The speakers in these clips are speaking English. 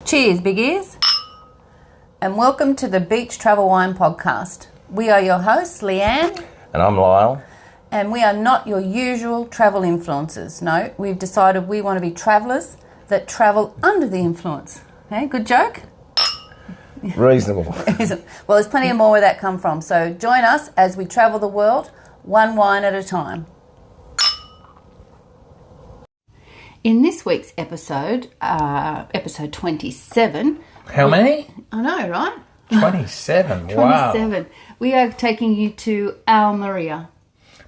Cheers, big ears, and welcome to the Beach Travel Wine Podcast. We are your hosts, Leanne. And I'm Lyle. And we are not your usual travel influencers. No, we've decided we want to be travellers that travel under the influence. Okay, good joke? Reasonable. Well, there's plenty more where that come from. So join us as we travel the world, one wine at a time. In this week's episode, episode 27... How many? I know, right? 27, wow. 27. We are taking you to Almeria.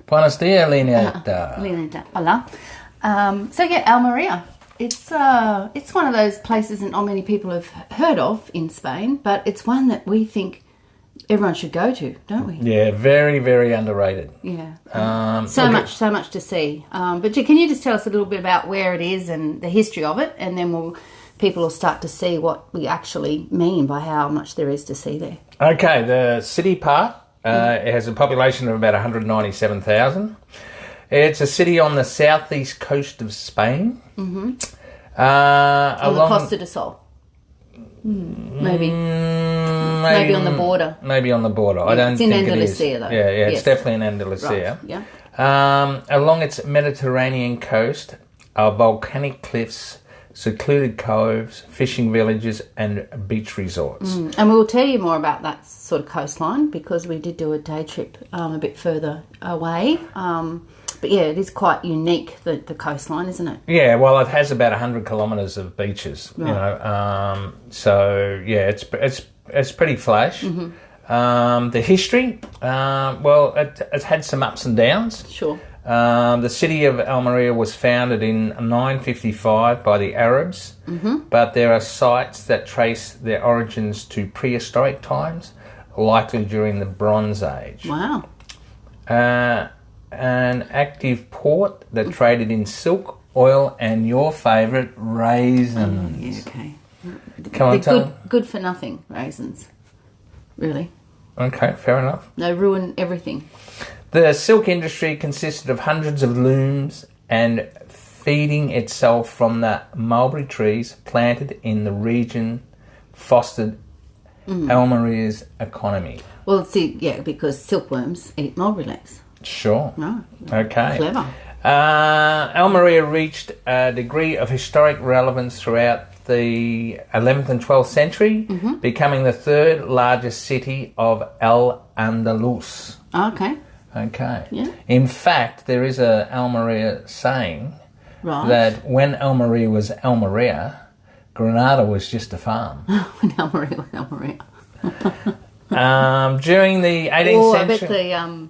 Buenos dias, Lineta. Lineta, hola. Almeria. It's one of those places that not many people have heard of in Spain, but it's one that we think everyone should go to, don't we? Yeah, very, very underrated. Yeah. So much to see. But can you just tell us a little bit about where it is and the history of it, and then people will start to see what we actually mean by how much there is to see there. Okay, the city part it has a population of about 197,000. It's a city on the southeast coast of Spain. Mm-hmm. On the Costa del Sol. Maybe on the border. Maybe on the border. Yeah, I don't think Andalusia, it is. Though. Yeah, it's definitely in Andalusia. Right. Yeah. Along its Mediterranean coast are volcanic cliffs, secluded coves, fishing villages and beach resorts. And we will tell you more about that sort of coastline because we did do a day trip a bit further away. But yeah, it is quite unique, the coastline, isn't it? Yeah, well, it has about 100 kilometres of beaches, right. You know. So yeah, it's pretty flash. Mm-hmm. The history, it's had some ups and downs. Sure. The city of Almeria was founded in 955 by the Arabs, but there are sites that trace their origins to prehistoric times, likely during the Bronze Age. Wow. An active port that traded in silk, oil, and your favourite, raisins. Yeah, okay. Come on, tell good for nothing, raisins. Really. Okay, fair enough. They ruin everything. The silk industry consisted of hundreds of looms and feeding itself from the mulberry trees planted in the region fostered Almeria's economy. Well, see, yeah, because silkworms eat mulberry leaves. Sure. No. Okay. Clever. Almeria reached a degree of historic relevance throughout the 11th and 12th century, becoming the third largest city of Al-Andalus. Okay. Okay. Yeah. In fact, there is a Almeria saying that when Almeria was Almeria, Granada was just a farm. When Almeria was Almeria. During the 18th century... I bet the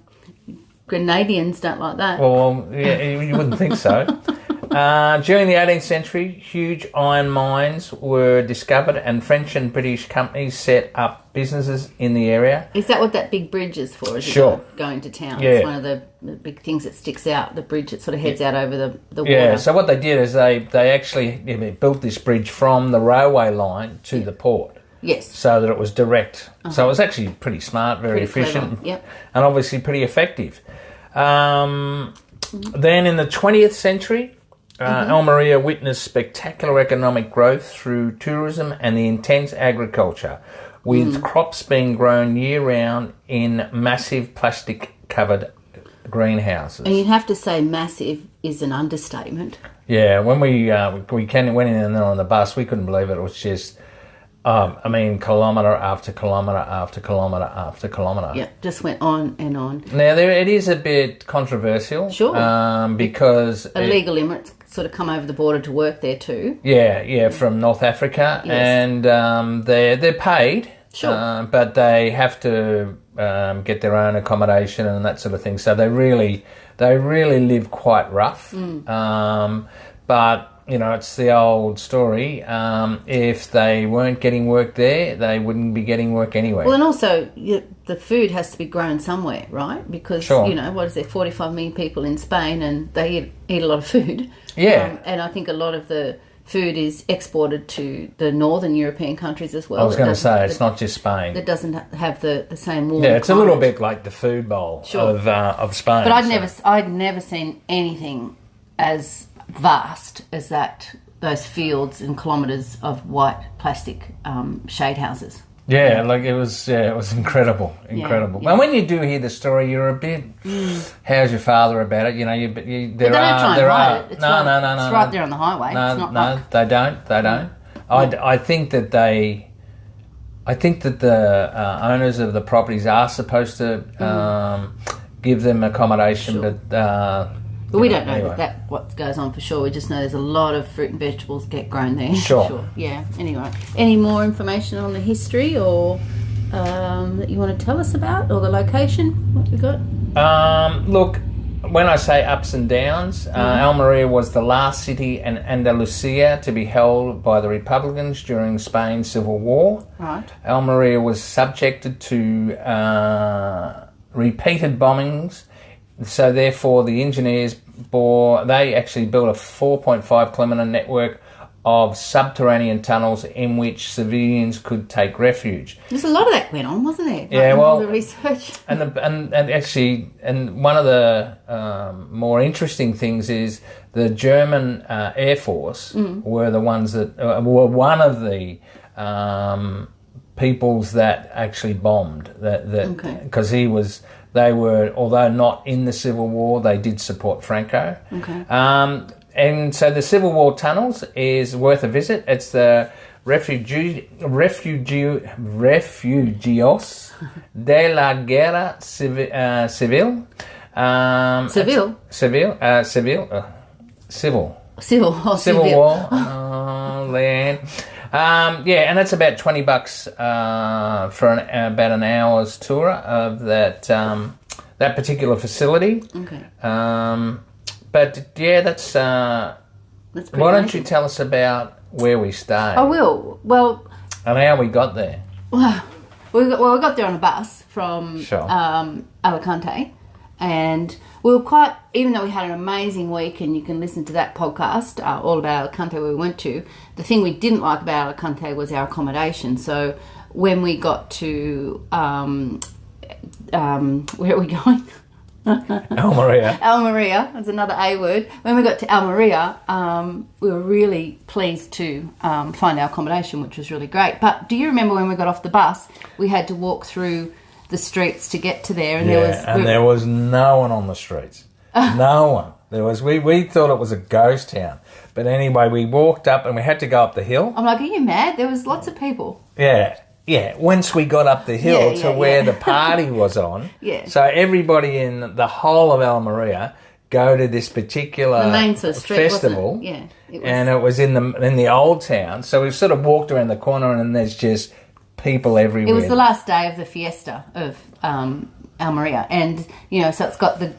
Grenadians don't like that. Well, yeah, you wouldn't think so. During the 18th century, huge iron mines were discovered and French and British companies set up businesses in the area. Is that what that big bridge is for? Sure. Going to town. Yeah. It's one of the big things that sticks out, the bridge that sort of heads out over the water. Yeah, so what they did is they actually built this bridge from the railway line to the port. Yes. So that it was direct. So it was actually pretty smart, very efficient, Yep. and obviously pretty effective. Then in the 20th century, Almeria witnessed spectacular economic growth through tourism and the intense agriculture, with crops being grown year-round in massive plastic-covered greenhouses. And you'd have to say massive is an understatement. Yeah, when we went in there on the bus, we couldn't believe it. It was just... kilometre after kilometre after kilometre after kilometre. Yeah, just went on and on. Now, it is a bit controversial. Sure. Because... illegal immigrants sort of come over the border to work there too. Yeah, from North Africa. Yes. And they're paid. Sure. But they have to get their own accommodation and that sort of thing. So they really live quite rough. But... You know, it's the old story. If they weren't getting work there, they wouldn't be getting work anywhere. Well, and also the food has to be grown somewhere, right? Because, sure. 45 million people in Spain and they eat a lot of food. Yeah. And I think a lot of the food is exported to the northern European countries as well. I was going to say, it's not just Spain. That doesn't have the same warm it's climate. A little bit like the food bowl of Spain. But I'd never seen anything as vast as that those fields and kilometres of white plastic shade houses. Yeah, like it was incredible. Yeah. And when you do hear the story, you're a bit, how's your father about it? You know, But they don't try and hide it. It's right there on the highway. No, it's not no, like... they don't. I think that the owners of the properties are supposed to give them accommodation, Sure. but we don't know anyway. that what goes on for sure. We just know there's a lot of fruit and vegetables get grown there. Sure. Yeah. Anyway, any more information on the history or that you want to tell us about, or the location? What we got? Look, when I say ups and downs, Almeria was the last city in Andalusia to be held by the Republicans during Spain's civil war. Right. Almeria was subjected to repeated bombings. So therefore, the engineers actually built a 4.5 kilometre network of subterranean tunnels in which civilians could take refuge. There's a lot of that went on, wasn't there? Yeah, all the research. And one of the more interesting things is the German Air Force were the ones that were one of the peoples that actually bombed because they were, although not in the Civil War, they did support Franco. Okay. And so the Civil War tunnels is worth a visit. It's the Refugios de la Guerra Civil. Civil. Civil War land. And it's about $20 for about an hour's tour of that particular facility. Okay. But yeah, that's. Why don't you tell us about where we stayed? I will. Well. And how we got there. Well, we got there on a bus from Sure. Alicante, and we were quite. Even though we had an amazing week, and you can listen to that podcast all about Alicante where we went to. The thing we didn't like about Alicante was our accommodation. So when we got to where are we going? Almeria, that's another A word. When we got to Almeria, we were really pleased to find our accommodation, which was really great. But do you remember when we got off the bus, we had to walk through the streets to get to there, and there was no one on the streets. No one. There was. We thought it was a ghost town. But anyway, we walked up and we had to go up the hill. I'm like, are you mad? There was lots of people. Yeah, once we got up the hill to where the party was on, so everybody in the whole of Almeria go to this particular the main sort of street, festival, wasn't it? Yeah, it was. And it was in the old town. So we've sort of walked around the corner and there's just people everywhere. It was the last day of the fiesta of Almeria, and so it's got the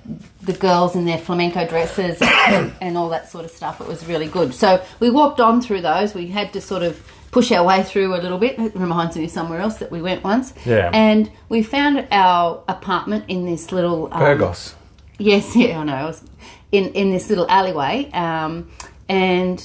girls in their flamenco dresses and all that sort of stuff. It was really good. So we walked on through those. We had to sort of push our way through a little bit. It reminds me of somewhere else that we went once. Yeah. And we found our apartment in this little... Burgos. Yes, yeah, I know. It was in this little alleyway. And,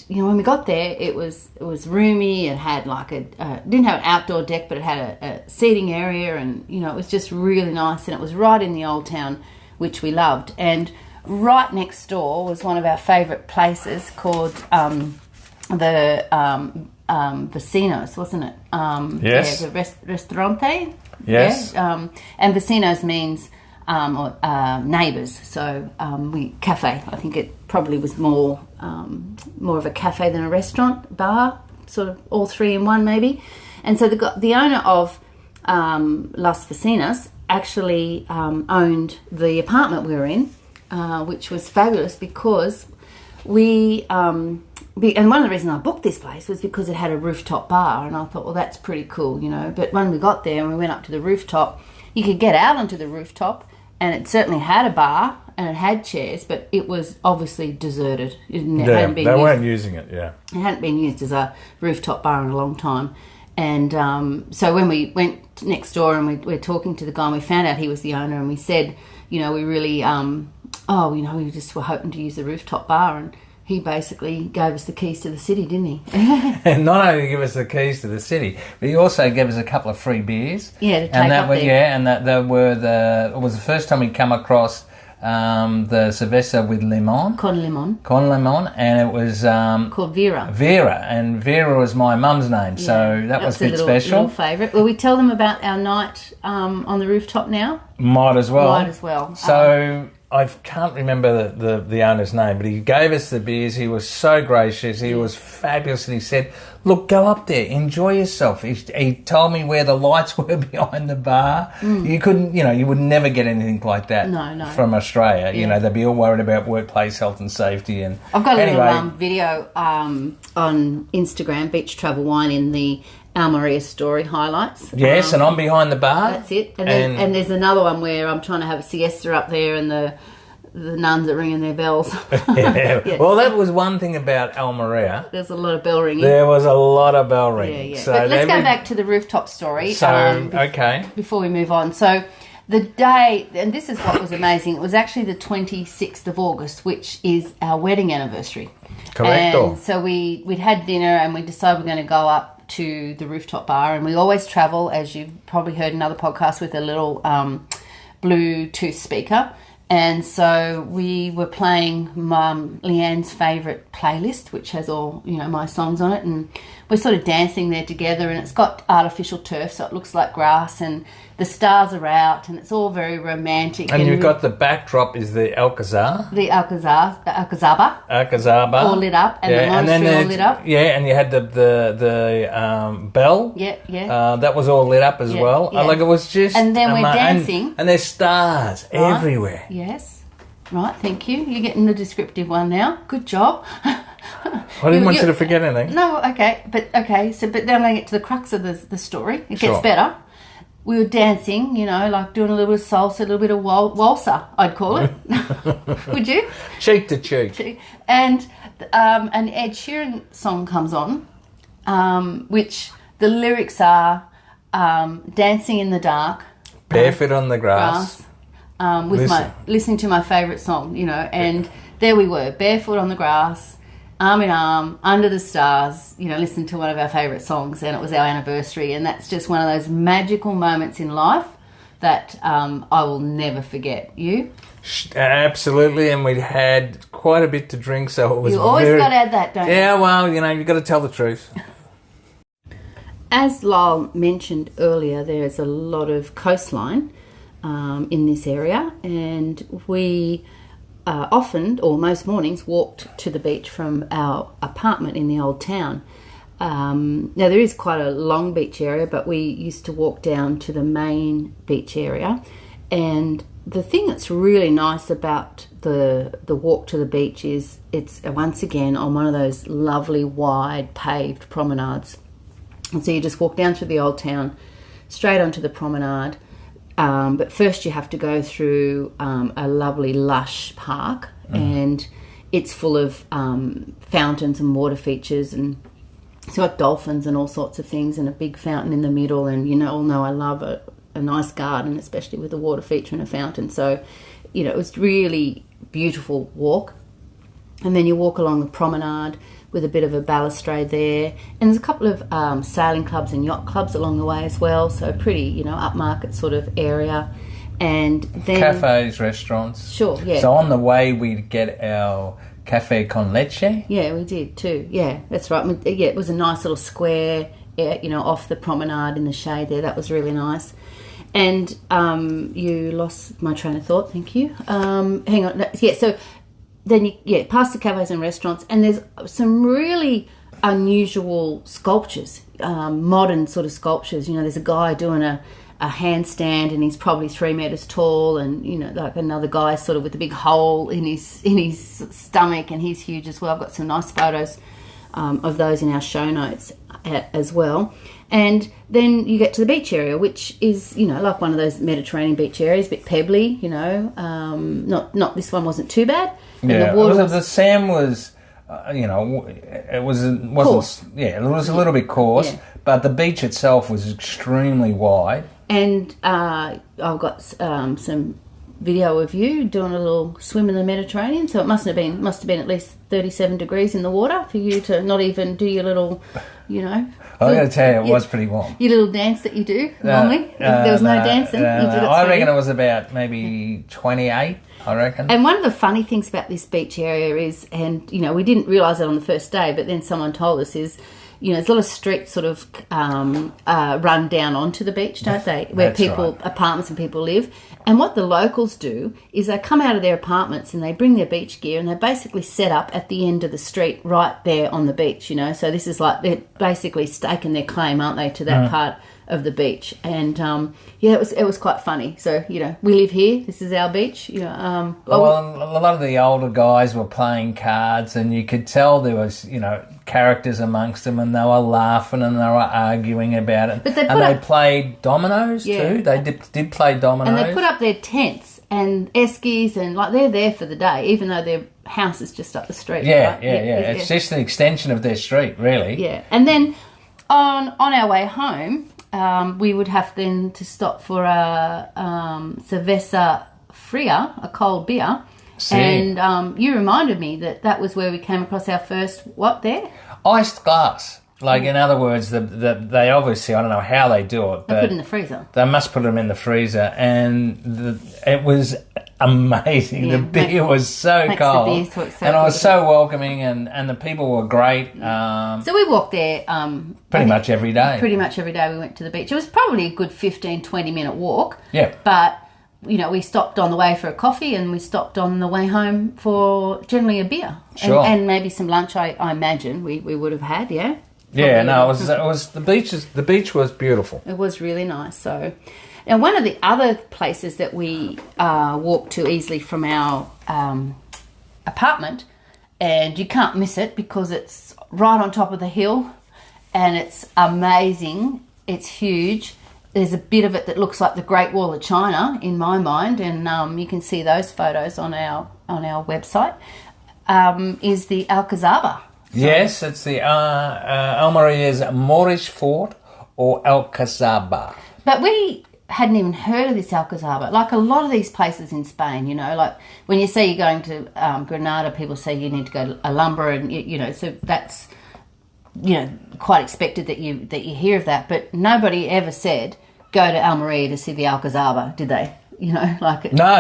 when we got there, it was roomy. It had didn't have an outdoor deck, but it had a seating area. And, it was just really nice. And it was right in the old town, which we loved. And right next door was one of our favourite places called Vecinos, wasn't it? Yes. Yeah, the restaurante. Yes. Yeah. And Vecinos means neighbours. So cafe. I think it probably was more of a cafe than a restaurant, bar, sort of all three in one maybe. And so the owner of Las Vecinas actually owned the apartment we were in, which was fabulous because and one of the reasons I booked this place was because it had a rooftop bar, and I thought, well, that's pretty cool, But when we got there and we went up to the rooftop, you could get out onto the rooftop, and it certainly had a bar and it had chairs, but it was obviously deserted. They weren't using it, yeah. It hadn't been used as a rooftop bar in a long time. And so when we went next door and we were talking to the guy, and we found out he was the owner, and we said, we really, we just were hoping to use the rooftop bar, and he basically gave us the keys to the city, didn't he? And not only did he give us the keys to the city, but he also gave us a couple of free beers. Yeah, to take up there. Yeah, and it was the first time we'd come across the cerveza with limon. Con limon. Con limon, and it was called Vera. Vera, and Vera was my mum's name, so that was a bit special. Little favourite. Will we tell them about our night on the rooftop now? Might as well. Might as well. So I can't remember the owner's name, but he gave us the beers. He was so gracious. He was fabulous, and he said, "Look, go up there, enjoy yourself." He told me where the lights were behind the bar. You couldn't, you would never get anything like that from Australia. Yeah. They'd be all worried about workplace health and safety. And I've got a little video on Instagram, Beach Travel Wine, in the Almeria story highlights. Yes, and I'm behind the bar. That's it. And there's another one where I'm trying to have a siesta up there, and the nuns are ringing their bells. Yeah. Well, that was one thing about Almeria. There's a lot of bell ringing. There was a lot of bell ringing. Yeah. So but let's go back to the rooftop story. Before we move on. So the day, and this is what was amazing, it was actually the 26th of August, which is our wedding anniversary. Correct. And so we'd had dinner, and we decided we're going to go up to the rooftop bar, and we always travel, as you've probably heard in other podcasts, with a little Bluetooth speaker. And so we were playing Leanne's favourite playlist, which has all, my songs on it, and we're sort of dancing there together, and it's got artificial turf, so it looks like grass, and the stars are out, and it's all very romantic. And you've got the backdrop is the Alcazaba. The Alcazaba. All lit up, and the monastery all lit up. Yeah, and you had the bell. Yeah. That was all lit up as well. Yeah. It was just... And then we're dancing. And there's stars everywhere. Yes. Right, thank you. You're getting the descriptive one now. Good job. I didn't want you to forget anything. No, okay. But then I'm going to get to the crux of the story. It gets better. We were dancing, like doing a little bit of salsa, a little bit of waltzer, I'd call it. Would you? Cheek to cheek. And an Ed Sheeran song comes on, which the lyrics are dancing in the dark. Barefoot on the grass. Listening to my favourite song, and there we were, barefoot on the grass, arm in arm, under the stars, listening to one of our favourite songs, and it was our anniversary, and that's just one of those magical moments in life that I will never forget. You? Absolutely, and we'd had quite a bit to drink, so it was You always got to add that, don't you? Yeah, well, you've got to tell the truth. As Lyle mentioned earlier, there's a lot of coastline in this area, and we often, or most mornings, walked to the beach from our apartment in the old town. Now, there is quite a long beach area, but we used to walk down to the main beach area. And the thing that's really nice about the walk to the beach is it's, once again, on one of those lovely, wide, paved promenades. And so you just walk down through the old town, straight onto the promenade. But first you have to go through a lovely lush park, and it's full of fountains and water features, and it's got dolphins and all sorts of things, and a big fountain in the middle, and all know I love a nice garden, especially with a water feature and a fountain. So, it was really beautiful walk. And then you walk along the promenade with a bit of a balustrade there, and there's a couple of sailing clubs and yacht clubs along the way as well, so pretty upmarket sort of area. And then cafes, restaurants. Sure, yeah. So on the way we'd get our cafe con leche. Yeah, we did too. Yeah, that's right. Yeah, it was a nice little square, off the promenade in the shade there. That was really nice. And you lost my train of thought. Thank you. Hang on. Yeah, so then past the cafes and restaurants, and there's some really unusual sculptures, modern sort of sculptures. There's a guy doing a handstand, and he's probably 3 meters tall, and like another guy sort of with a big hole in his stomach, and he's huge as well. I've got some nice photos of those in our show notes as well. And then you get to the beach area, which is like one of those Mediterranean beach areas, a bit pebbly. Not this one wasn't too bad. Yeah, the sand was, it wasn't coarse. Yeah, it was a little bit coarse, but the beach itself was extremely wide. And I've got some video of you doing a little swim in the Mediterranean. So it must have been at least 37 degrees in the water for you to not even do your little, you know. I'm going to tell you, it was pretty warm. Your little dance that you do normally. There was no dancing. You did it I reckon it was about maybe 28. I reckon. And one of the funny things about this beach area is, and you know, we didn't realise it on the first day, but then someone told us is, you know, there's a lot of streets sort of run down onto the beach, don't they? Where apartments and people live. And what the locals do is they come out of their apartments and they bring their beach gear and they basically set up at the end of the street right there on the beach, you know. So this is like they're basically staking their claim, aren't they, to that part of the beach. And it was quite funny. So, you know, we live here, this is our beach, you know. A lot of the older guys were playing cards, and you could tell there was, you know, characters amongst them, and they were laughing and they were arguing about it. But they played dominoes too. They did play dominoes. And they put up their tents and eskies, and like they're there for the day, even though their house is just up the street. Yeah. It's just an extension of their street, really. Yeah. And then on our way home, we would have then to stop for a cerveza fria, a cold beer. See. And you reminded me that was where we came across our first, what there? Iced glass. Like, in other words, they obviously, I don't know how they do it, but they put it in the freezer. They must put them in the freezer, and it was amazing. Yeah, the beer was so cold, and it was so welcoming, and the people were great. So we walked there pretty much every day. Pretty much every day we went to the beach. It was probably a good 15, 20-minute walk. Yeah. But, you know, we stopped on the way for a coffee, and we stopped on the way home for generally a beer. Sure. And maybe some lunch, I imagine we would have had, yeah? Yeah, no, it was the beach was beautiful. It was really nice. So, and one of the other places that we walked to easily from our apartment, and you can't miss it because it's right on top of the hill, and it's amazing. It's huge. There's a bit of it that looks like the Great Wall of China in my mind, and you can see those photos on our website. Is the Alcazaba. Yes, it's the Almeria's Moorish fort, or Alcazaba. But we hadn't even heard of this Alcazaba. Like a lot of these places in Spain, you know, like when you say you're going to Granada, people say you need to go to Alhambra, and you know, so that's, you know, quite expected that you hear of that. But nobody ever said go to Almeria to see the Alcazaba, did they? You know, like no,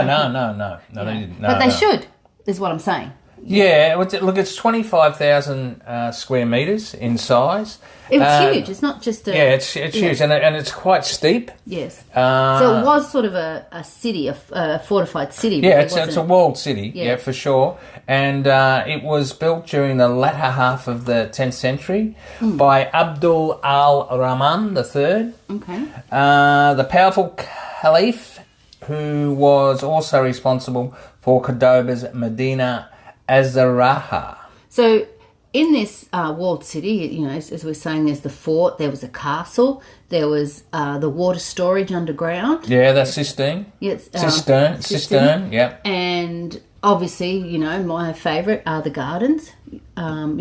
they didn't. No, but they should, is what I'm saying. Yeah, look, it's 25,000 square metres in size. It was huge. It's not just a... Yeah, it's huge, and it's quite steep. Yes. So it was sort of a city, a fortified city. Yeah, it's a walled city, yeah, for sure. And it was built during the latter half of the 10th century by Abdul al-Rahman III. Okay. The powerful caliph, who was also responsible for Cordoba's Medina Azaraha. So in this walled city, you know, as we're saying, there's the fort, there was a castle, there was the water storage underground. Yeah, that's cistern. Yes, cistern, yeah. And obviously, you know, my favourite are the gardens, you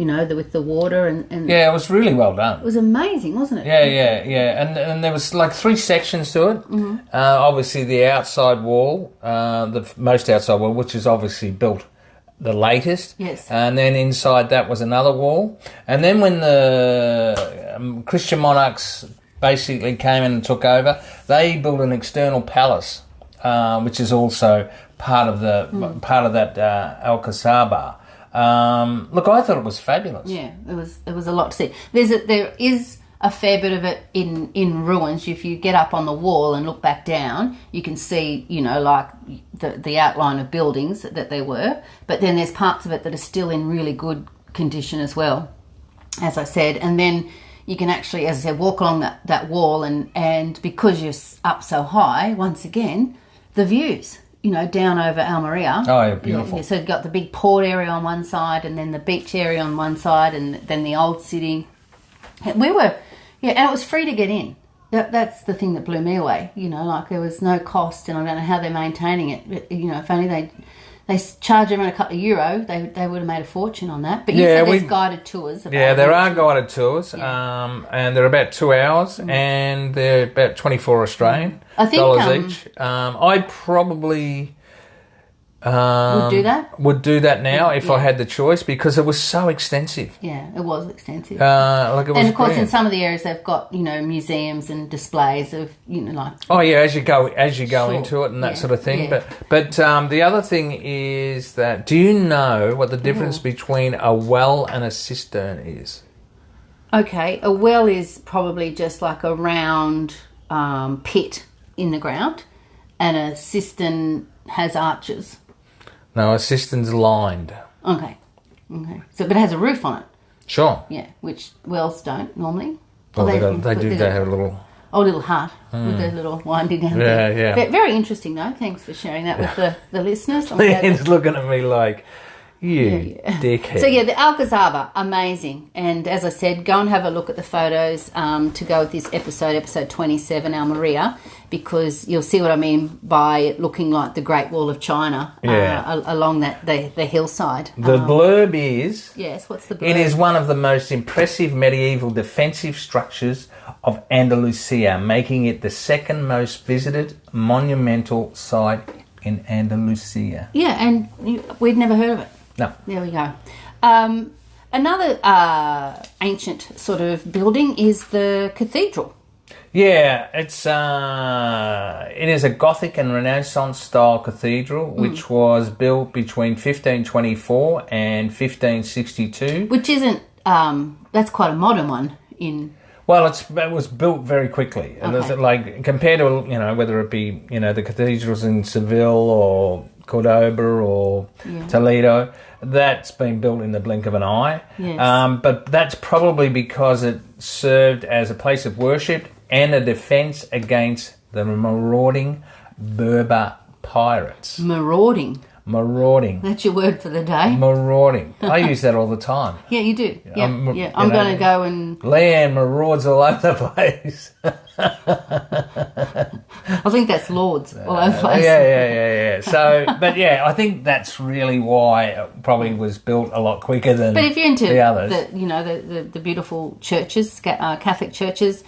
know, with the water and... Yeah, it was really well done. It was amazing, wasn't it? Yeah. And there was like 3 sections to it. Mm-hmm. Obviously, the outside wall, the most outside wall, which is obviously built the latest. Yes. And then inside that was another wall. And then when the Christian monarchs basically came in and took over, they built an external palace, which is also part of that Alcazaba. Look, I thought it was fabulous. Yeah, it was a lot to see. There is a fair bit of it in ruins. If you get up on the wall and look back down, you can see, you know, like the outline of buildings that there were. But then there's parts of it that are still in really good condition as well, as I said. And then you can actually, as I said, walk along that wall, and because you're up so high, once again, the views, you know, down over Almeria. Oh, yeah, beautiful. Yeah, so you've got the big port area on one side, and then the beach area on one side, and then the old city. We were, and it was free to get in. That's the thing that blew me away. You know, like there was no cost, and I don't know how they're maintaining it. But, you know, if only they charge everyone a couple of euro, they would have made a fortune on that. But you said there's guided tours. There are guided tours, and they're about 2 hours, and they're about 24 Australian I think, dollars each. I probably would do that? Would do that now if I had the choice, because it was so extensive. Yeah, it was extensive. Like it was, and of course, brilliant. in some of the areas they've got museums and displays of like. Oh yeah, as you go into it and that sort of thing. Yeah. But the other thing is that, do you know what the difference between a well and a cistern is? Okay, a well is probably just like a round pit in the ground, and a cistern has arches. No, a cistern's lined. Okay. So, but it has a roof on it. Sure. Yeah, which wells don't normally. Well, they have a little... Oh, little hut with a little winding down there. Yeah. Very interesting, though. Thanks for sharing that with the listeners. He's looking at me like, you dickhead. So, the Alcazaba, amazing. And as I said, go and have a look at the photos to go with this episode 27, Almeria, because you'll see what I mean by it looking like the Great Wall of China along the hillside. The blurb is... Yes, what's the blurb? It is one of the most impressive medieval defensive structures of Andalusia, making it the second most visited monumental site in Andalusia. Yeah, and we'd never heard of it. No. There we go. Another ancient sort of building is the cathedral. Yeah, it is a Gothic and Renaissance style cathedral which was built between 1524 and 1562. Which isn't that's quite a modern one in. Well, it was built very quickly, and like compared to whether it be the cathedrals in Seville or Cordoba or Toledo, that's been built in the blink of an eye. Yes. But that's probably because it served as a place of worship and a defence against the marauding Berber pirates. Marauding. That's your word for the day. Marauding. I use that all the time. Yeah, you do. Yeah, I'm going to go and... Leanne marauds all over the place. I think that's Lords all over the place. Yeah. So, but I think that's really why it probably was built a lot quicker than the others. But if you're into the beautiful churches, Catholic churches,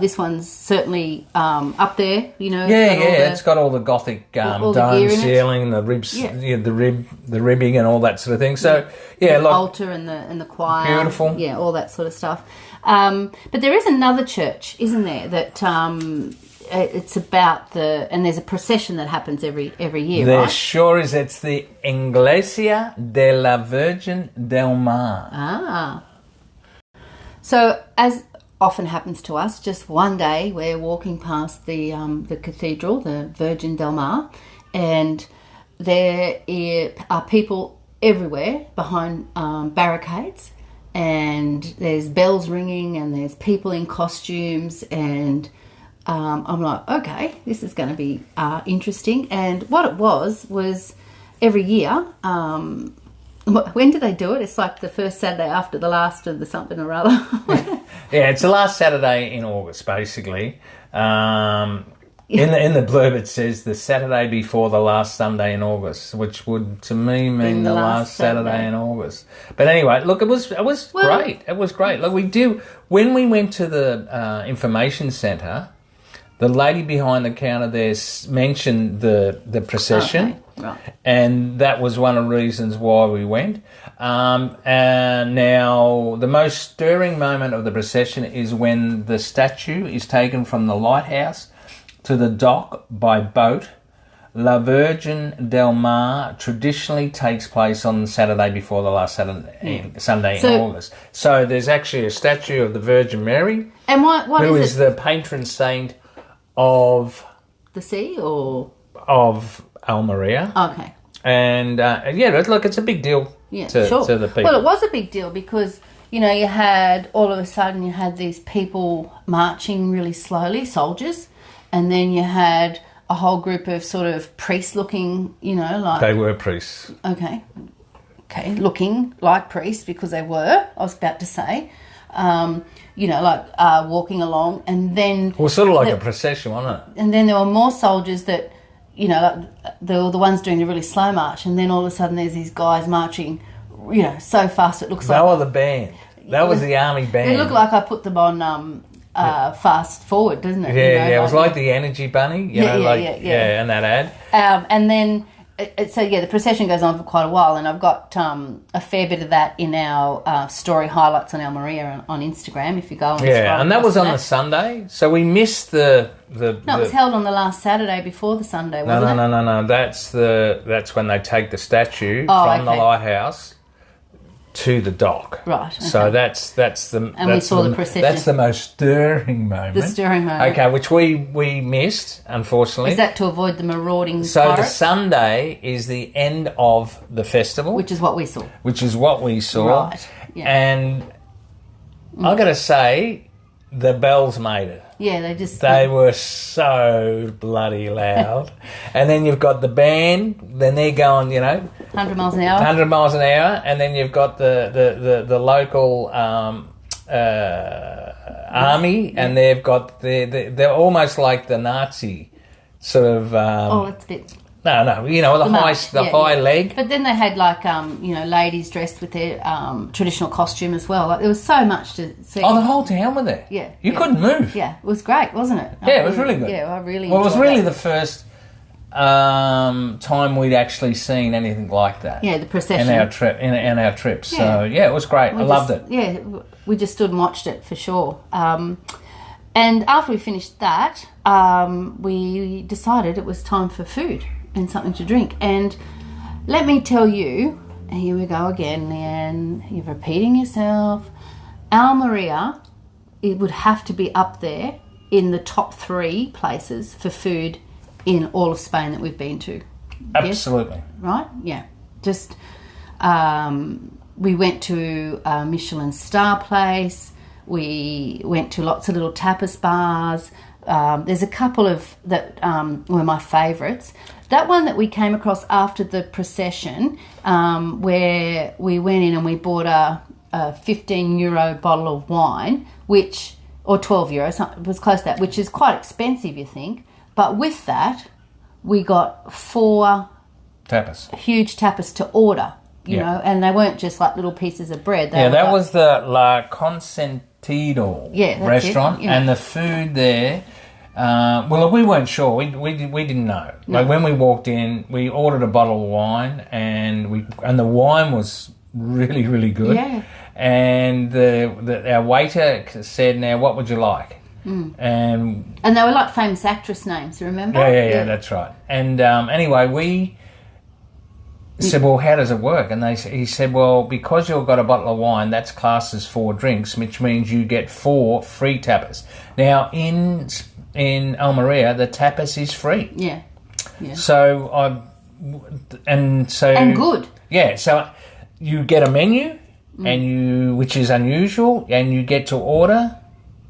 this one's certainly up there. It's got all the Gothic dome ceiling, the ribs, the ribbing, and all that sort of thing. So the altar and the choir, beautiful. Yeah, all that sort of stuff. But there is another church, isn't there? That it's about and there's a procession that happens every year. There right? sure is. It's the Iglesia de la Virgen del Mar. Ah. So as often happens to us, just one day we're walking past the cathedral, the Virgin del Mar, and there are people everywhere behind barricades, and there's bells ringing and there's people in costumes, and I'm like, okay, this is going to be interesting. And what it was every year, when do they do it? It's like the first Saturday after the last of the something or other. Yeah, it's the last Saturday in August, basically. In the blurb it says the Saturday before the last Sunday in August, which would to me mean the last Saturday in August. But anyway, look, it was great. It was great. Look, when we went to the information centre, the lady behind the counter there mentioned the procession. Okay. Right. And that was one of the reasons why we went. And now the most stirring moment of the procession is when the statue is taken from the lighthouse to the dock by boat. La Virgen del Mar traditionally takes place on Saturday before the last Sunday in August. So there's actually a statue of the Virgin Mary, and what who is the patron saint of the sea or of Almeria. Okay. And it's a big deal to the people. Well, it was a big deal because you had all of a sudden you had these people marching really slowly, soldiers, and then you had a whole group of sort of priests-looking, like they were priests. Okay, looking like priests because they were. I was about to say. Walking along, and then... Well, sort of like a procession, wasn't it? And then there were more soldiers that, they were the ones doing the really slow march, and then all of a sudden there's these guys marching, so fast it looks like... They were the band. That was the army band. It looked like I put them on fast forward, doesn't it? Yeah, it was like the Energy Bunny, and that ad. And then the procession goes on for quite a while, and I've got a fair bit of that in our story highlights on Almeria on Instagram. If you go, and that was on the Sunday, so we missed the. No, it was held on the last Saturday before the Sunday. Wasn't it? No. That's when they take the statue from the lighthouse to the dock. Right. Okay. So that's the we saw the procession. That's the most stirring moment. The stirring moment. Okay, which we missed, unfortunately. Is that to avoid the marauding So pirates? the Sunday is the end of the festival, which is what we saw. Right. Yeah. And I got to say, the bells made it. Yeah, they were so bloody loud. And then you've got the band, then they're going, 100 miles an hour. 100 miles an hour, and then you've got the local army, and they've got they're almost like the Nazi sort of. It's a bit. No, the high leg. But then they had ladies dressed with their traditional costume as well. Like, there was so much to see. Oh, the whole town were there. Yeah, you couldn't move. Yeah, it was great, wasn't it? Yeah, it was really good. Yeah, I really. Well, it was really the first time we'd actually seen anything like that. Yeah, the procession in our trips. Yeah. So it was great. I loved it. Yeah, we just stood and watched it for sure. And after we finished that, we decided it was time for food and something to drink. And let me tell you, here we go again, and you're repeating yourself. Almeria, it would have to be up there in the top 3 places for food in all of Spain that we've been to. Absolutely. Yes? Right? Yeah. Just, we went to a Michelin star place. We went to lots of little tapas bars. There's a couple of that were my favourites. That one that we came across after the procession, where we went in and we bought a €15 bottle of wine, or €12, it was close to that, which is quite expensive, you think. But with that, we got 4 tapas, huge tapas to order, you know, and they weren't just like little pieces of bread. That was the La Consentido restaurant, and the food there. We weren't sure. We didn't know. No. Like when we walked in, we ordered a bottle of wine, and the wine was really, really good. Yeah. And our waiter said, "Now, what would you like?" And they were like famous actress names. Remember? Yeah. That's right. And anyway, we said, "Well, how does it work?" And he said, "Well, because you've got a bottle of wine, that's classed as 4 drinks, which means you get 4 free tapas." Now in Almeria, the tapas is free. Yeah. So and good. Yeah. So you get a menu, which is unusual, and you get to order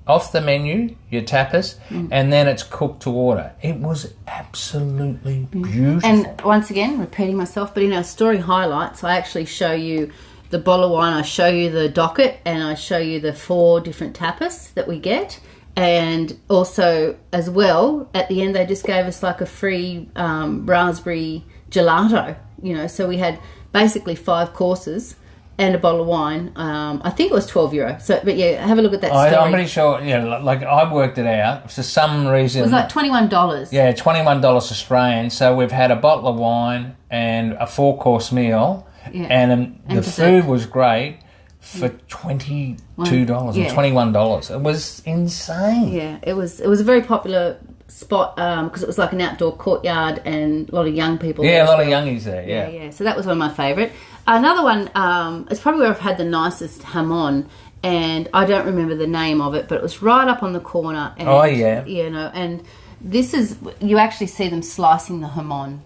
off the menu your tapas, and then it's cooked to order. It was absolutely beautiful. And once again, repeating myself, but in our story highlights, I actually show you the bottle of wine, I show you the docket, and I show you the 4 different tapas that we get. And also, as well, at the end, they just gave us like a free raspberry gelato, so we had basically 5 courses and a bottle of wine. I think it was €12. So, but yeah, have a look at that story. I'm pretty sure, like I worked it out. For some reason... It was like $21. Yeah, $21 Australian. So we've had a bottle of wine and a 4-course meal, and the food was great for $22 or $21. It was insane. Yeah, it was a very popular spot because it was like an outdoor courtyard and a lot of young people. Yeah, a lot of youngies there, yeah. So that was one of my favourite. Another one, it's probably where I've had the nicest jamon, and I don't remember the name of it, but it was right up on the corner. And, and this is, you actually see them slicing the jamon,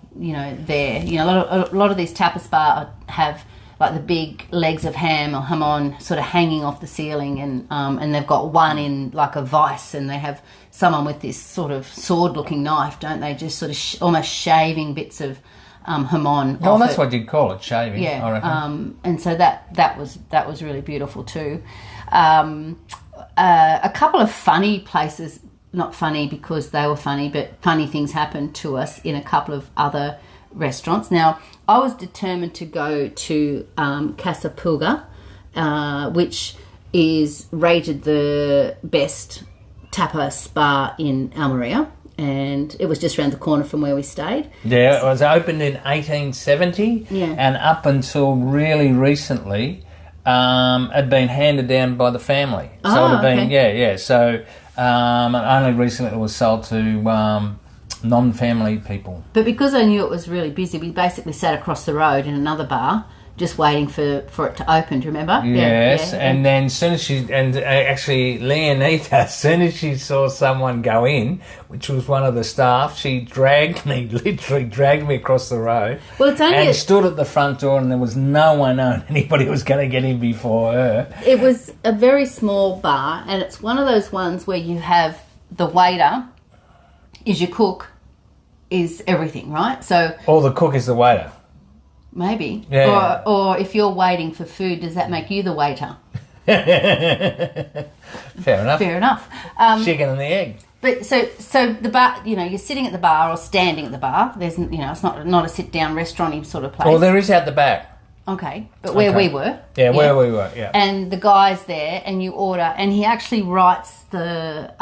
there. A lot of these tapas bar have like the big legs of ham or jamon sort of hanging off the ceiling, and they've got one in like a vice, and they have someone with this sort of sword-looking knife, don't they? Just sort of almost shaving bits of jamon. Oh, that's what you'd call it, shaving. Yeah, I reckon. And so that was really beautiful too. A couple of funny places, not funny because they were funny, but funny things happened to us in a couple of other restaurants. Now, I was determined to go to Casa Pulga, which is rated the best tapas bar in Almeria, and it was just around the corner from where we stayed. Yeah, it was opened in 1870, and up until really recently, had been handed down by the family. So it had been, So only recently it was sold to non-family people. But because I knew it was really busy, we basically sat across the road in another bar, just waiting for it to open. Do you remember? Yes, and then as soon as actually Leonita, as soon as she saw someone go in, which was one of the staff, she literally dragged me across the road. Well, it's only and stood at the front door, and there was no one known anybody was going to get in before her. It was a very small bar, and it's one of those ones where you have the waiter is your cook, is everything, right? So, or the cook is the waiter. Maybe. Yeah. Or if you're waiting for food, does that make you the waiter? Fair enough. Fair enough. Chicken and the egg. But so the bar, you're sitting at the bar or standing at the bar. There's, it's not a sit-down restaurant-y sort of place. Well, there is out the back. Okay, but where we were. Yeah, where we were, yeah. And the guy's there, and you order, and he actually writes the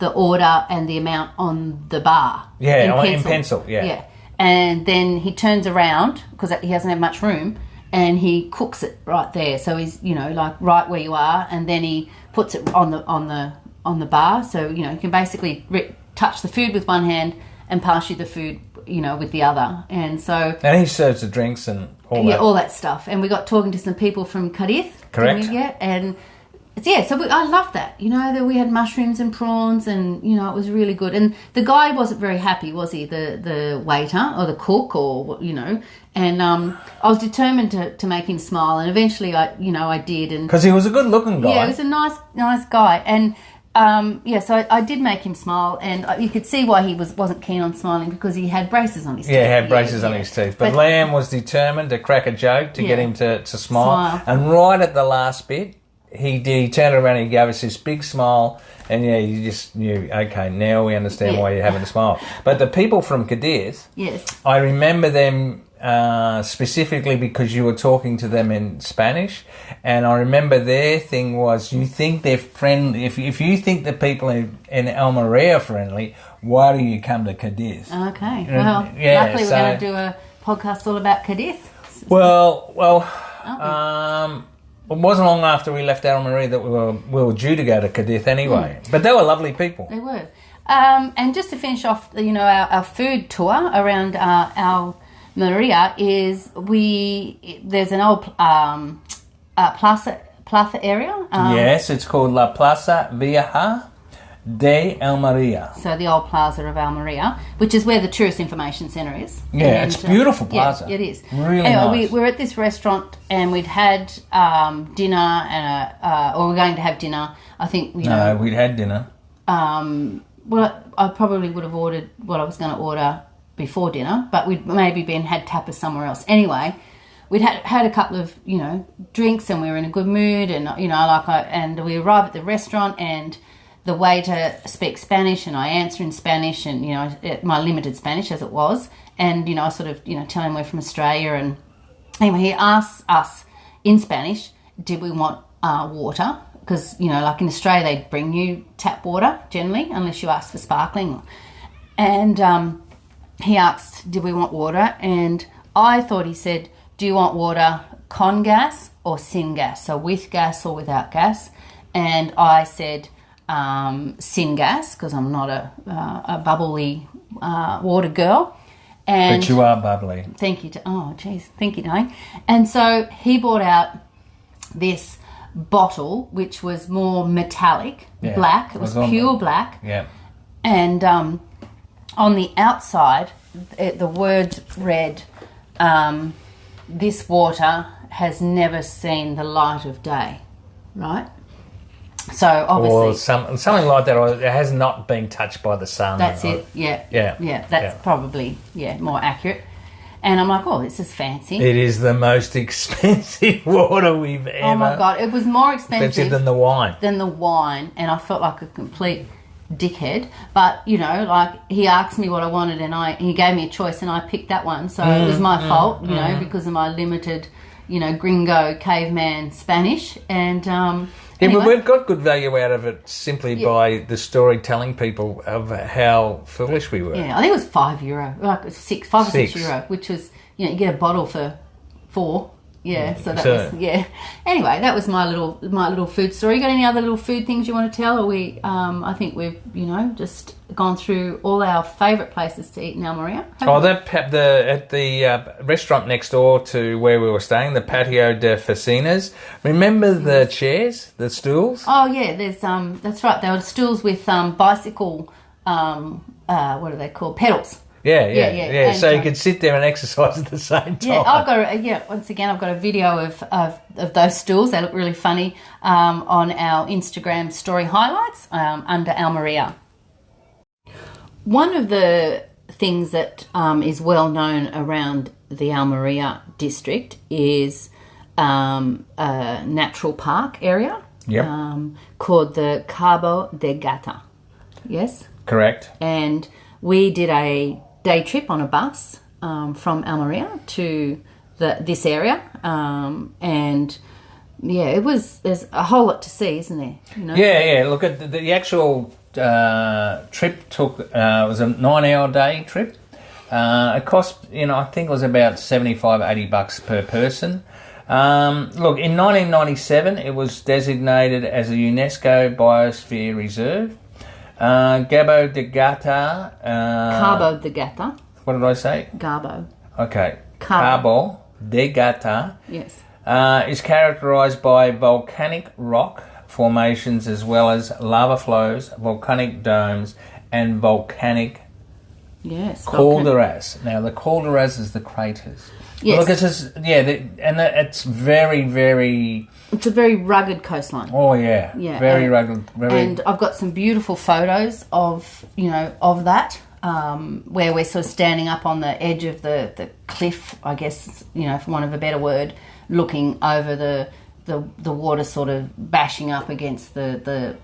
order and the amount on the bar. Yeah, in pencil, yeah. Yeah. And then he turns around, because he doesn't have much room, and he cooks it right there. So he's, right where you are, and then he puts it on the bar. So, you can basically touch the food with one hand and pass you the food, with the other. And so... And he serves the drinks and all that. Yeah, all that stuff. And we got talking to some people from Cadiz. Correct. And... Yeah, so I loved that. That we had mushrooms and prawns, and it was really good. And the guy wasn't very happy, was he? The waiter or the cook, or And I was determined to make him smile, and eventually I did. And because he was a good-looking guy. Yeah, he was a nice guy, and so I did make him smile, and you could see why he wasn't keen on smiling, because he had braces on his teeth. Yeah, he had braces on his teeth. But Liam was determined to crack a joke to get him to smile, and right at the last bit. He turned around and he gave us this big smile, and you just knew, okay, now we understand why you're having a smile. But the people from Cadiz, yes, I remember them specifically because you were talking to them in Spanish, and I remember their thing was, you think they're friendly. If you think the people in Almeria are friendly, why do you come to Cadiz? Okay, well, luckily we're going to do a podcast all about Cadiz. It wasn't long after we left Almeria that we were due to go to Cadiz anyway. But they were lovely people. They were. And just to finish off, our food tour around Almeria is there's an old plaza area. Yes, it's called La Plaza Vieja de Almeria. So the old plaza of Almeria, which is where the tourist information centre is. Yeah, and it's a beautiful plaza. Yeah, it is. Really nice. We were at this restaurant, and we'd had dinner, and or we're going to have dinner. I think No, we'd had dinner. Well, I probably would have ordered what I was going to order before dinner, but we'd maybe had tapas somewhere else. Anyway, we'd had a couple of drinks, and we were in a good mood, and and we arrived at the restaurant, and the waiter speaks Spanish, and I answer in Spanish, and my limited Spanish as it was, and I sort of tell him we're from Australia, and anyway he asks us in Spanish, did we want water? Because like in Australia they bring you tap water generally, unless you ask for sparkling, and he asked, did we want water? And I thought he said, do you want water con gas or sin gas, so with gas or without gas? And I said sin gas, because I'm not a bubbly water girl. And but you are bubbly. Thank you. Thank you, darling. And so he brought out this bottle, which was more metallic, black. It was pure black. Yeah. And on the outside, the words read, this water has never seen the light of day, right? So obviously, or something like that, or it has not been touched by the sun. That's it. Yeah. That's probably more accurate. And I'm like, oh, this is fancy. It is the most expensive water we've ever. Oh my God, it was more expensive than the wine. And I felt like a complete dickhead. But he asked me what I wanted, and he gave me a choice, and I picked that one. So it was my fault, because of my limited, gringo caveman Spanish. And Anyway. We've got good value out of it simply by the story telling people of how foolish we were. Yeah, I think it was €5, like 5 or 6 euro, which was, you get a bottle for £4. Yeah, so that was Anyway, that was my little food story. You got any other little food things you want to tell? Or we, I think we've just gone through all our favourite places to eat in Almeria. At the restaurant next door to where we were staying, the Patio de Oficinas. Remember the chairs, the stools? Oh yeah, there's that's right. There were stools with bicycle, what are they called? Pedals. Yeah. And, so you could sit there and exercise at the same time. Yeah, once again, I've got a video of those stools. They look really funny on our Instagram story highlights under Almeria. One of the things that is well known around the Almeria district is a natural park area called the Cabo de Gata. Yes? Correct. And we did a day trip on a bus from Almeria to this area, and there's a whole lot to see, isn't there? Yeah. Look at the actual trip was a 9-hour day trip. It cost I think it was about $75-$80 per person. Look, in 1997 it was designated as a UNESCO Biosphere Reserve. Cabo de Gata. Cabo de Gata. What did I say? Gabo. Okay. Cabo de Gata. Yes. Is characterised by volcanic rock formations as well as lava flows, volcanic domes, and volcanic calderas. Now, the calderas is the craters. Yes. Look, it's just, it's very, very... It's a very rugged coastline. Oh, yeah. Very rugged. And I've got some beautiful photos of that, where we're sort of standing up on the edge of the cliff, I guess, for want of a better word, looking over the water sort of bashing up against the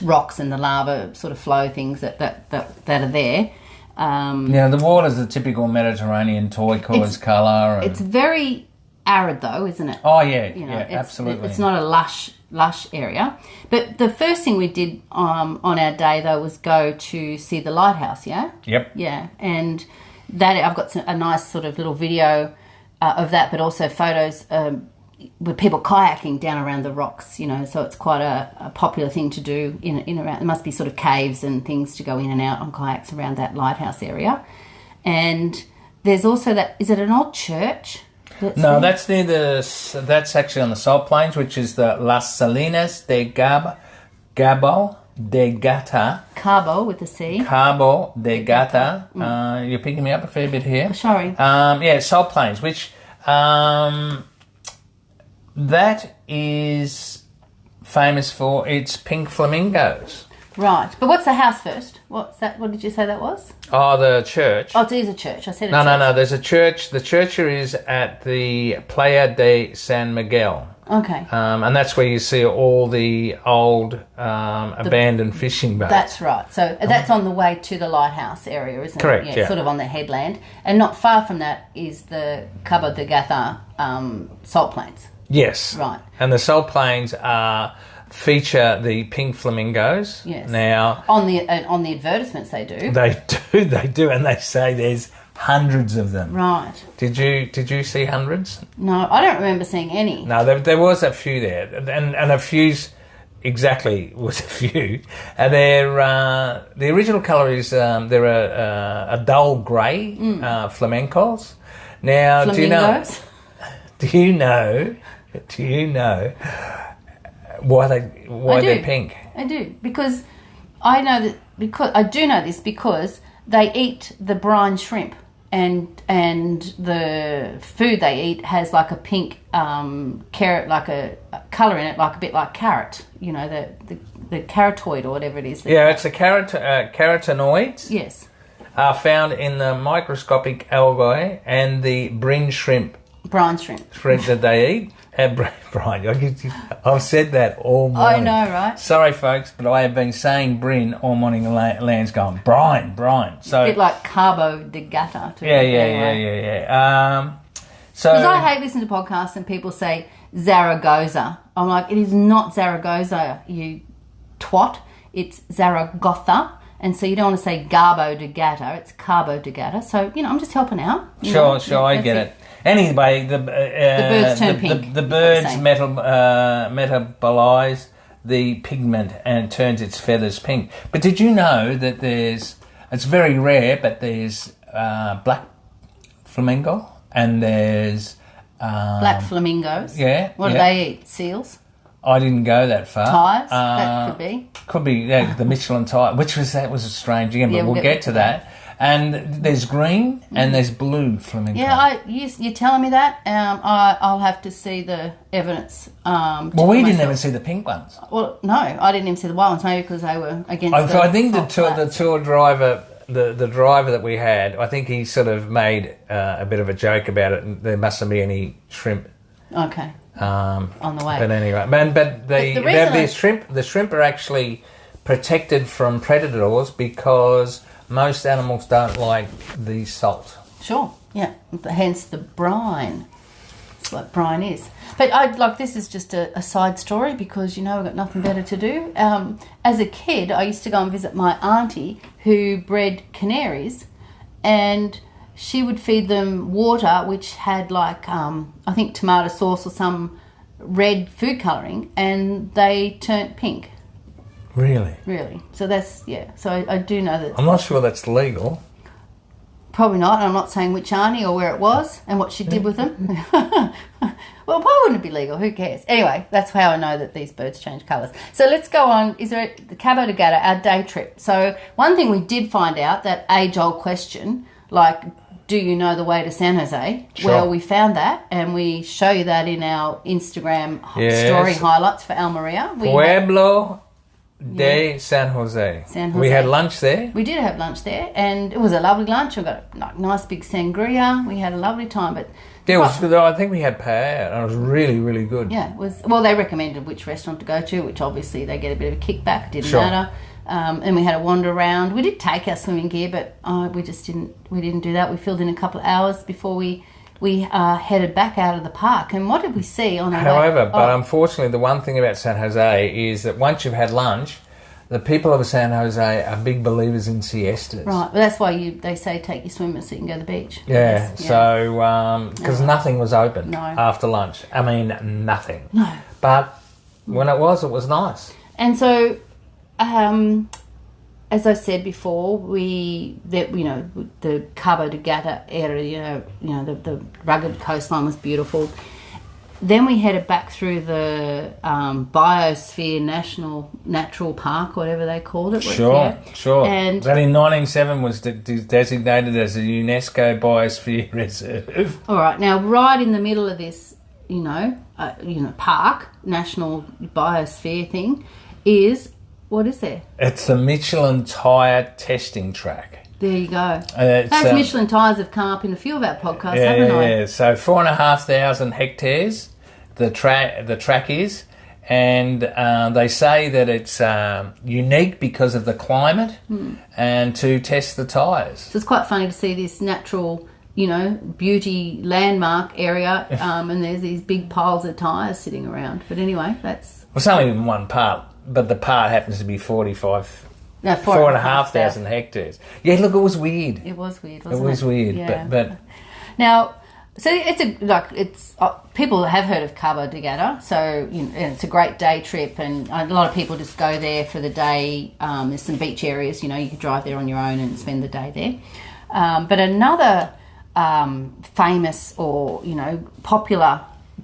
rocks and the lava sort of flow things that are there. The water's a typical Mediterranean turquoise colour. It's very arid though, isn't it? Oh yeah, absolutely. It's not a lush area. But the first thing we did on our day though was go to see the lighthouse. Yeah. Yep. Yeah, and that I've got a nice sort of little video of that, but also photos with people kayaking down around the rocks. So it's quite a popular thing to do in around. There must be sort of caves and things to go in and out on kayaks around that lighthouse area. And there's also that. Is it an old church? No, that's that's actually on the Salt Plains, which is the Las Salinas de Cabo de Gata. Cabo with a C. Cabo de Gata. You're picking me up a fair bit here. Oh, sorry. Salt Plains, which that is famous for its pink flamingos. Right, but what's the house first? What's that? What did you say that was? Oh, the church. Oh, it is a church. I said No. There's a church. The church is at the Playa de San Miguel. Okay. And that's where you see all the old abandoned fishing boats. That's right. So that's on the way to the lighthouse area, isn't it? Correct. Yeah. Sort of on the headland, and not far from that is the Cabo de Gata salt plains. Yes. Right. And the salt plains feature the pink flamingos. Yes. Now on the advertisements they do, and they say there's hundreds of them. Right. Did you see hundreds? No, I don't remember seeing any. No, there was a few there, and a few's exactly was a few. And they're the original colour is they're a dull grey flamencos. Now, Flamingos? do you know why they're pink? I do, because I know that because they eat the brine shrimp, and the food they eat has like a pink carrot, like a colour in it, like a bit like carrot. The carotid or whatever it is. Yeah, it's the carotenoids. Yes. Are found in the microscopic algae and the brine shrimp. Brine shrimp that they eat. Brine. I've said that all morning. I know, right? Sorry, folks, but I have been saying brine all morning. Land's going brine. So a bit like Cabo de Gata. Yeah. So because I hate listening to podcasts and people say Zaragoza. I'm like, it is not Zaragoza, you twat. It's Zaragoza. And so you don't want to say Garbo de Gata, it's Cabo de Gata. So, I'm just helping out. Sure, I get it. Anyway, the birds turn pink. The birds metabolize the pigment and turns its feathers pink. But did you know that it's very rare, but there's black flamingo and there's... black flamingos? Yeah. What do they eat? Seals? I didn't go that far. Tires? That could be. Could be, the Michelin tire, which was strange again, but we'll get to that. And there's green and there's blue flamingo. Yeah, you're telling me that. I'll have to see the evidence. Well, we didn't even see the pink ones. Well, no, I didn't even see the white ones, maybe because they were against I think the tour driver... The driver that we had, I think he sort of made a bit of a joke about it, and there mustn't be any shrimp. Okay. On the way. But anyway, the shrimp are actually protected from predators because most animals don't like the salt. Sure, yeah. Hence the brine. It's like brine is. But this is just a side story because, we've got nothing better to do. As a kid, I used to go and visit my auntie who bred canaries, and she would feed them water which had I think tomato sauce or some red food colouring, and they turned pink. Really? Really. So that's, So I do know that. I'm not sure that's legal. Probably not. I'm not saying which auntie or where it was and what she did with them. Well, why wouldn't it be legal? Who cares? Anyway, that's how I know that these birds change colours. So let's go on. Is there the Cabo de Gata, our day trip? So one thing we did find out, that age-old question, do you know the way to San Jose? Sure. Well, we found that, and we show you that in our Instagram story highlights for Almeria. Pueblo de San Jose. We had lunch there. We did have lunch there, and it was a lovely lunch. We got a nice big sangria. We had a lovely time, but... I think we had paella, and it was really, really good. Yeah, it was. Well, they recommended which restaurant to go to, which obviously they get a bit of a kickback. Didn't matter. And we had a wander around. We did take our swimming gear, but we didn't do that. We filled in a couple of hours before we headed back out of the park. And what did we see on our way? But unfortunately, the one thing about San Jose is that once you've had lunch, the people of San Jose are big believers in siestas. Right, well, that's why they say take your swimmers so you can go to the beach. Yeah, so, because nothing was open after lunch. I mean, nothing. No. But when it was nice. And so, as I said before, the Cabo de Gata area, the rugged coastline was beautiful. Then we headed back through the Biosphere Natural Park, whatever they called it. Sure. And that in 1997 was designated as a UNESCO Biosphere Reserve. All right. Now, right in the middle of this, park, National Biosphere thing, what is there? It's the Michelin tire testing track. There you go. Those Michelin tyres have come up in a few of our podcasts, haven't they? Yeah, so 4,500 hectares the track is, and they say that it's unique because of the climate and to test the tyres. So it's quite funny to see this natural, beauty landmark area and there's these big piles of tyres sitting around. But anyway, that's... Well, it's only in one part, but the part happens to be 4,500 hectares. Yeah, look, it was weird. It was weird, wasn't it? It was weird, yeah. but now, so it's people have heard of Cabo de Gata, so it's a great day trip, and a lot of people just go there for the day. There's some beach areas, you can drive there on your own and spend the day there. But another famous or popular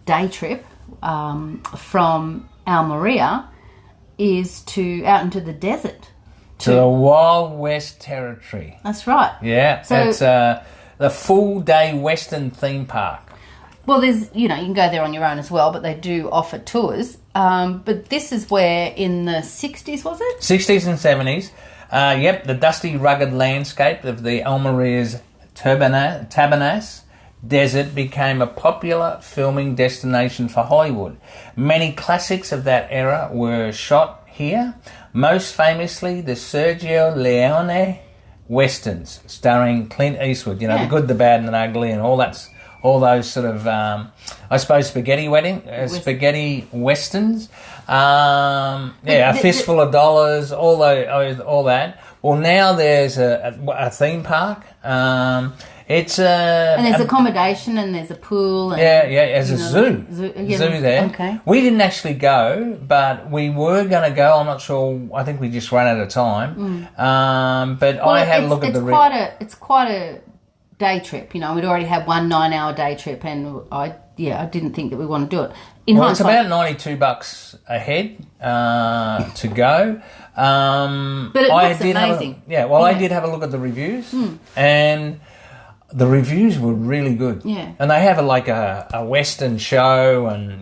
day trip from Almeria is out into the desert. To the Wild West Territory. That's right. Yeah, so it's the full-day Western theme park. Well, there's, you can go there on your own as well, but they do offer tours. But this is where in the 60s, was it? 60s and 70s. The dusty, rugged landscape of the Almeria's Tabernas Desert became a popular filming destination for Hollywood. Many classics of that era were shot here, most famously the Sergio Leone westerns starring Clint Eastwood. The good, the bad, and the ugly, and all all those sort of, I suppose, spaghetti westerns. A fistful of dollars, all that. Well, now there's a theme park. It's and there's accommodation and there's a pool. And, there's a zoo there. Okay. We didn't actually go, but we were going to go. I'm not sure. I think we just ran out of time. But I had a look at the. It's quite a day trip. You know, we'd already had one 9-hour day trip, and I didn't think that we want to do it. It's about $92 a head to go. But it looks amazing. I did have a look at the reviews, and the reviews were really good. Yeah. And they have a Western show and,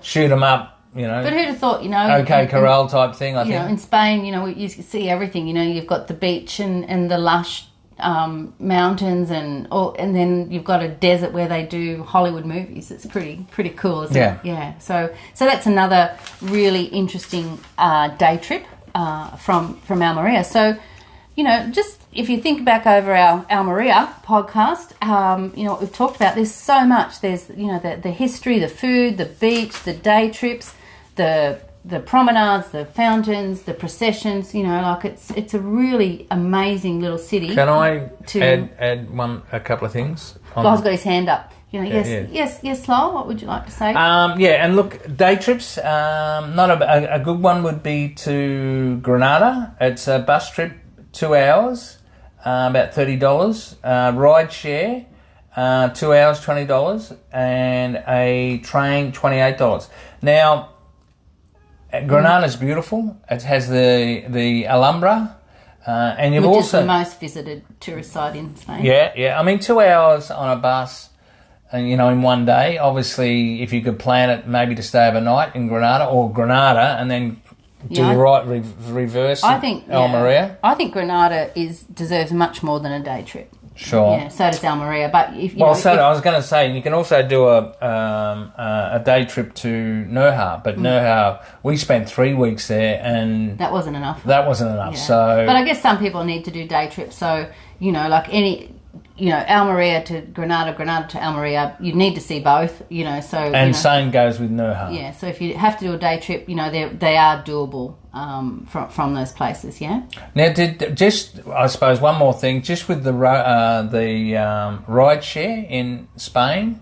shoot 'em up, But who'd have thought, OK Corral type thing, I think. In Spain, you see everything. You've got the beach and the lush mountains and then you've got a desert where they do Hollywood movies. It's pretty cool, isn't it? Yeah. So that's another really interesting day trip from Almeria. So, just if you think back over our Almeria podcast, what we've talked about, there's so much. There's, the history, the food, the beach, the day trips, the promenades, the fountains, the processions, it's a really amazing little city. Can I add a couple of things? Lowell's got his hand up. Yes, Lowell, what would you like to say? And look, day trips, not a good one would be to Granada. It's a bus trip, 2 hours, about $30. Ride share, 2 hours, $20, and a train, $28. Now, Granada's beautiful. It has the Alhambra, and you've which also is the most visited tourist site in Spain. Yeah. I mean, 2 hours on a bus, and in one day. Obviously, if you could plan it, maybe to stay overnight in Granada and then do the right reverse. I think Almeria. I think Granada deserves much more than a day trip. Sure. Yeah, so does Almeria. But I was going to say, you can also do a day trip to Nerja, but Nerja, we spent 3 weeks there, and that wasn't enough. Yeah. So, but I guess some people need to do day trips. So Almeria to Granada, Granada to Almeria, you need to see both. Same goes with Nerja. Yeah. So if you have to do a day trip, they are doable. From those places, yeah. Now, I suppose one more thing, just with the ride share in Spain,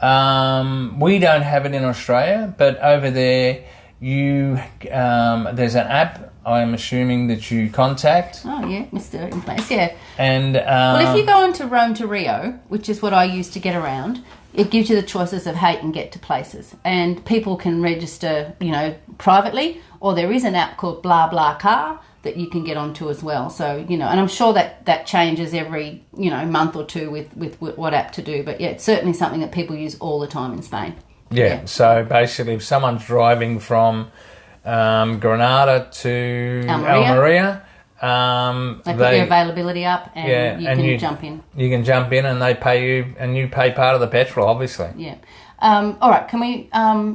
we don't have it in Australia, but over there, there's an app. I'm assuming that you contact. Oh yeah, Mr. In Place, yeah. And if you go into Rome to Rio, which is what I used to get around, it gives you the choices of how you can get to places, and people can register, privately, or there is an app called Blah Blah Car that you can get onto as well. So and I'm sure that changes every month or two with what app to do, but yeah, it's certainly something that people use all the time in Spain. Yeah. So basically, if someone's driving from Granada to Almeria. They put your availability up, and you can jump in. You can jump in, and they pay you, and you pay part of the petrol, obviously. Yeah. All right. Can we?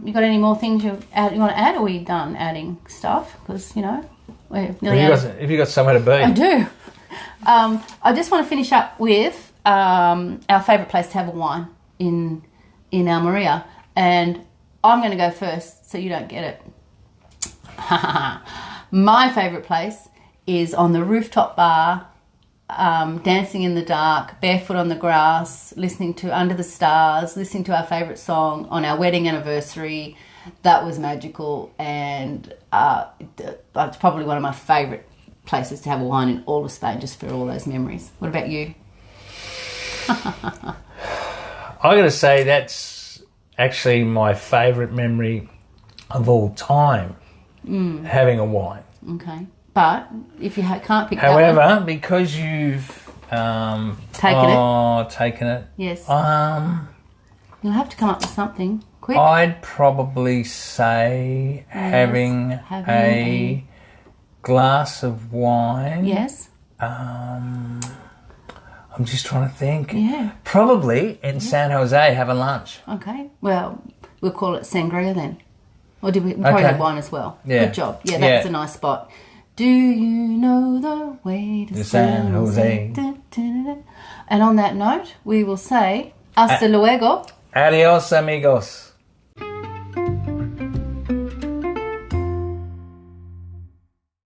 You got any more things you want to add? Or are we done adding stuff? Because we're nearly out. Have you got somewhere to be? I do. I just want to finish up with our favourite place to have a wine in Almeria, and I'm going to go first, so you don't get it. My favourite place is on the rooftop bar, dancing in the dark, barefoot on the grass, listening to Under the Stars, listening to our favourite song on our wedding anniversary. That was magical, and it's probably one of my favourite places to have a wine in all of Spain, just for all those memories. What about you? I got to say that's actually my favourite memory of all time, having a wine. Okay. But if you can't pick However, that one, because you've taken it, yes, you'll have to come up with something quick. I'd probably say having a glass of wine. Yes. I'm just trying to think. Yeah. Probably in San Jose having lunch. Okay. Well, we'll call it sangria then. Or did we probably have wine as well? Yeah. Good job. Yeah, that's a nice spot. Do you know the way to San Jose? Da, da, da, da. And on that note, we will say Hasta luego. Adios, amigos.